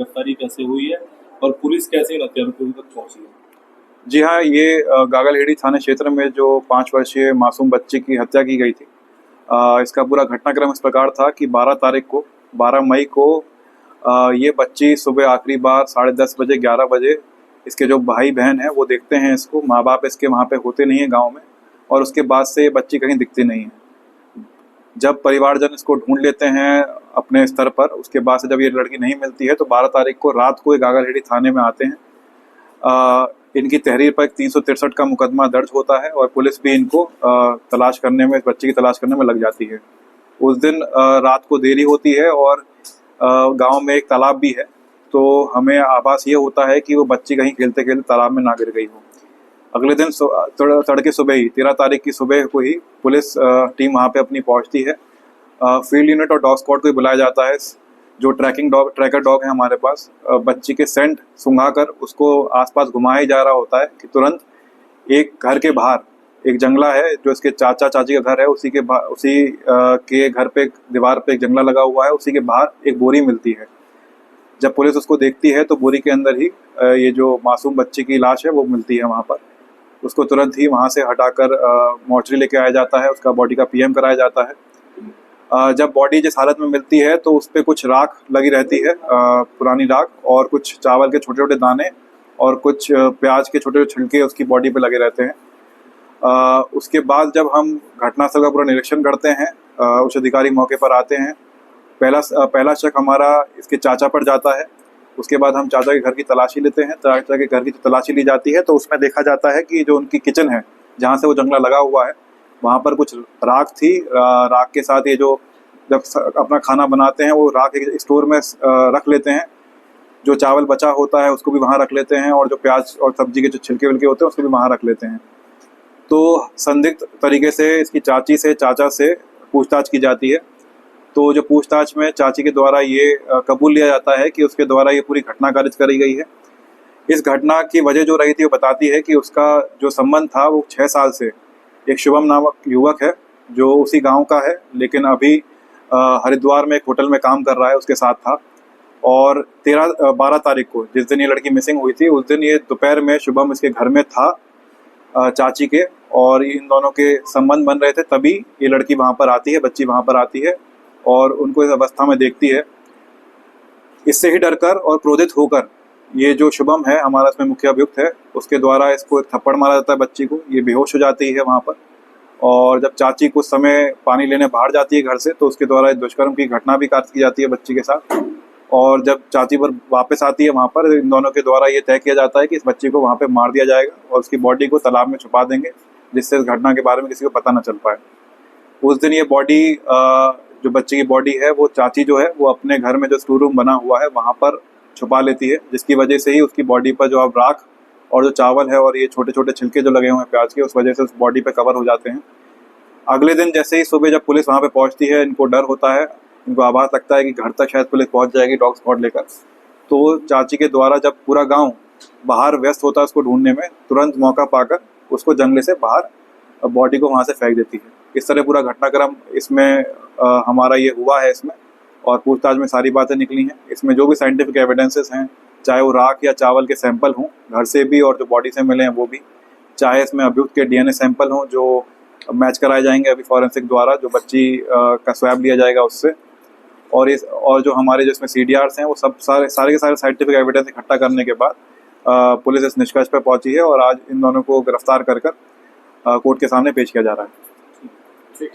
गिरफ्तारी कैसे हुई है और पुलिस कैसे इन हत्यारों तक पहुंची है? जी हाँ, ये गागलहेड़ी थाना क्षेत्र में जो 5 वर्षीय मासूम बच्ची की हत्या की गई थी, इसका पूरा घटनाक्रम इस प्रकार था कि 12 मई को ये बच्ची सुबह आखिरी बार 10:30 बजे 11 बजे इसके जो भाई बहन हैं वो देखते हैं इसको। माँ बाप इसके वहाँ पे होते नहीं हैं गांव में, और उसके बाद से ये बच्ची कहीं दिखती नहीं है। जब परिवारजन इसको ढूंढ लेते हैं अपने स्तर पर, उसके बाद से जब ये लड़की नहीं मिलती है तो 12 तारीख को रात को ये गागलहेड़ी थाने में आते हैं। इनकी तहरीर पर 363 का मुकदमा दर्ज होता है और पुलिस भी इनको तलाश करने में, इस बच्ची की तलाश करने में लग जाती है। उस दिन रात को देरी होती है और गांव में एक तालाब भी है, तो हमें आभास ये होता है कि वो बच्ची कहीं खेलते खेलते तालाब में ना गिर गई हो। अगले दिन तड़के सुबह ही 13 तारीख की सुबह को ही पुलिस टीम वहाँ पे अपनी पहुँचती है। फील्ड यूनिट और डॉग स्क्वाड को भी बुलाया जाता है। जो ट्रैकर डॉग है हमारे पास, बच्ची के सेंट सूंघाकर उसको आसपास घुमाया जा रहा होता है कि तुरंत एक घर के बाहर एक जंगला है जो इसके चाचा चाची का घर है, उसी के घर पे दीवार पे एक जंगला लगा हुआ है, उसी के बाहर एक बोरी मिलती है। जब पुलिस उसको देखती है तो बोरी के अंदर ही ये जो मासूम बच्ची की लाश है वो मिलती है वहाँ पर। उसको तुरंत ही वहाँ से हटाकर मोर्चरी लेके आया जाता है, उसका बॉडी का पीएम कराया जाता है। जब बॉडी जिस हालत में मिलती है तो उस पर कुछ राख लगी रहती है, पुरानी राख, और कुछ चावल के छोटे छोटे दाने और कुछ प्याज के छोटे छोटे छिलके उसकी बॉडी पे लगे रहते हैं। उसके बाद जब हम घटनास्थल का पूरा निरीक्षण करते हैं, उच्च अधिकारी मौके पर आते हैं। पहला शक हमारा इसके चाचा पर जाता है। उसके बाद हम चाचा के घर की तलाशी लेते हैं। चाचा के घर की तलाशी ली जाती है तो उसमें देखा जाता है कि जो उनकी किचन है जहाँ से वो जंगला लगा हुआ है, वहाँ पर कुछ राख थी। राख के साथ ये जो जब अपना खाना बनाते हैं वो राख एक स्टोर में रख लेते हैं। जो चावल बचा होता है उसको भी वहाँ रख लेते हैं, और जो प्याज और सब्जी के जो छिलके विलके होते हैं उसको भी वहाँ रख लेते हैं। तो संदिग्ध तरीके से इसकी चाची से चाचा से पूछताछ की जाती है। तो जो पूछताछ में चाची के द्वारा ये कबूल लिया जाता है कि उसके द्वारा ये पूरी घटना कारिज करी गई है। इस घटना की वजह जो रही थी वो बताती है कि उसका जो संबंध था वो 6 साल से एक शुभम नामक युवक है जो उसी गांव का है, लेकिन अभी हरिद्वार में एक होटल में काम कर रहा है, उसके साथ था। और 12 तारीख को जिस दिन ये लड़की मिसिंग हुई थी उस दिन ये दोपहर में शुभम इसके घर में था चाची के, और इन दोनों के संबंध बन रहे थे। तभी ये लड़की वहाँ पर आती है, बच्ची वहाँ पर आती है और उनको इस अवस्था में देखती है। इससे ही डरकर और क्रोधित होकर ये जो शुभम है हमारा इसमें मुख्य अभियुक्त है, उसके द्वारा इसको एक थप्पड़ मारा जाता है बच्ची को। ये बेहोश हो जाती है वहाँ पर, और जब चाची कुछ समय पानी लेने बाहर जाती है घर से तो उसके द्वारा दुष्कर्म की घटना भी काट की जाती है बच्ची के साथ। और जब चाची पर वापस आती है वहाँ पर इन दोनों के द्वारा ये तय किया जाता है कि इस बच्ची को वहाँ पे मार दिया जाएगा और उसकी बॉडी को तालाब में छुपा देंगे, जिससे इस घटना के बारे में किसी को पता न चल पाए। उस दिन ये बॉडी, जो बच्ची की बॉडी है, वो चाची जो है वो अपने घर में जो स्टोर रूम बना हुआ है वहाँ पर छुपा लेती है, जिसकी वजह से ही उसकी बॉडी पर जो अब राख और जो चावल है और ये छोटे छोटे छिलके जो लगे हुए हैं प्याज के, उस वजह से उस बॉडी पे कवर हो जाते हैं। अगले दिन जैसे ही सुबह जब पुलिस वहाँ पे पहुँचती है, इनको डर होता है, इनको आभास लगता है कि घर तक शायद पुलिस पहुँच जाएगी डॉग स्क्वाड लेकर। तो चाची के द्वारा जब पूरा गाँव बाहर व्यस्त होता है उसको ढूंढने में, तुरंत मौका पाकर उसको जंगले से बाहर बॉडी को वहाँ से फेंक देती है। इस तरह पूरा घटनाक्रम इसमें हमारा ये हुआ है इसमें, और पूछताछ में सारी बातें निकली हैं। इसमें जो भी साइंटिफिक एविडेंसेस हैं, चाहे वो राख या चावल के सैंपल हों घर से भी और जो बॉडी से मिले हैं वो भी, चाहे इसमें अभियुक्त के डीएनए सैंपल हों जो मैच कराए जाएंगे अभी फॉरेंसिक द्वारा, जो बच्ची का स्वैब लिया जाएगा उससे, और जो हमारे जो इसमें CDRs हैं वो सब सारे के सारे साइंटिफिक एविडेंस इकट्ठा करने के बाद पुलिस इस निष्कर्ष पर पहुंची है और आज इन दोनों को गिरफ्तार कर कोर्ट के सामने पेश किया जा रहा है। ठीक।